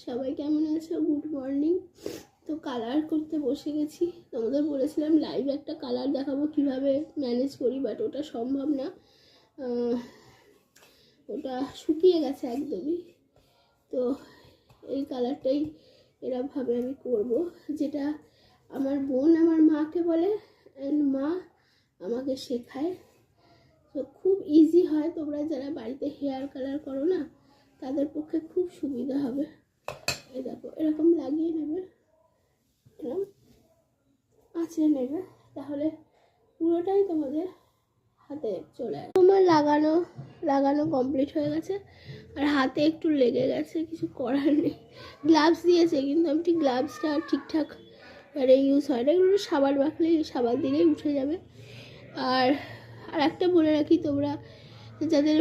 সবাই কেমন আছো? Good morning. তো কালার করতে বসে গেছি। তোমাদের বলেছিলাম লাইভ একটা কালার দেখাবো কিভাবে ম্যানেজ করি, বাট ওটা সম্ভব না। ওটা শুকিয়ে গেছে একদমই। তো এই কালারটাই এরকমভাবে আমি করব, যেটা আমার বোন আমার মাকে বলে অ্যান্ড মা আমাকে শেখায়। তো খুব ইজি হয়, তোমরা যারা বাড়িতে হেয়ার কালার করো না তাদের পক্ষে খুব সুবিধা হবে। এই দেখো, এরকম লাগিয়ে নেবে, এরকম আঁচড়ে নেবে, তাহলে পুরোটাই তোমাদের হাতে চলে আসবে। তোমার লাগানো কমপ্লিট হয়ে গেছে, আর হাতে একটু লেগে গেছে, কিছু করার নেই। গ্লাভস দিয়েছে, কিন্তু আমি ঠিক গ্লাভসটা ঠিকঠাক ইউজ হয় না, এগুলো সাবান মাখলেই, সাবান দিলেই উঠে যাবে। আর একটা বলে রাখি, তোমরা যাদের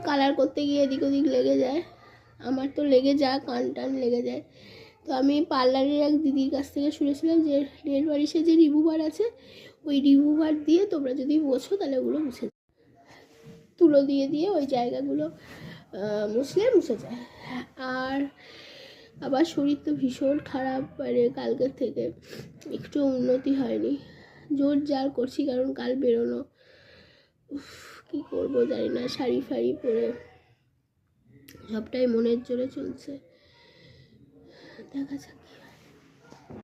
কালার করতে গিয়ে এদিক ওদিক লেগে যায়, আমার তো লেগে যায়, কান টান লেগে যায়। তো আমি পার্লারের এক দিদির কাছ থেকে শুনেছিলাম যে নেল পালিশে যে রিমুভার আছে, ওই রিমুভার দিয়ে তোমরা যদি মোছো তাহলে ওগুলো মুছে যায়। তুলো দিয়ে ওই জায়গাগুলো মুছলে মুছে যায়। আর আবার শরীর তো ভীষণ খারাপ, মানে কালকের থেকে একটু উন্নতি হয়নি। জোর জার করছি, কারণ কাল বেরোনো। কী করবো জানি না, শাড়ি ফাড়ি পরে সবটাই মনের জোরে চলছে, দেখা যাক।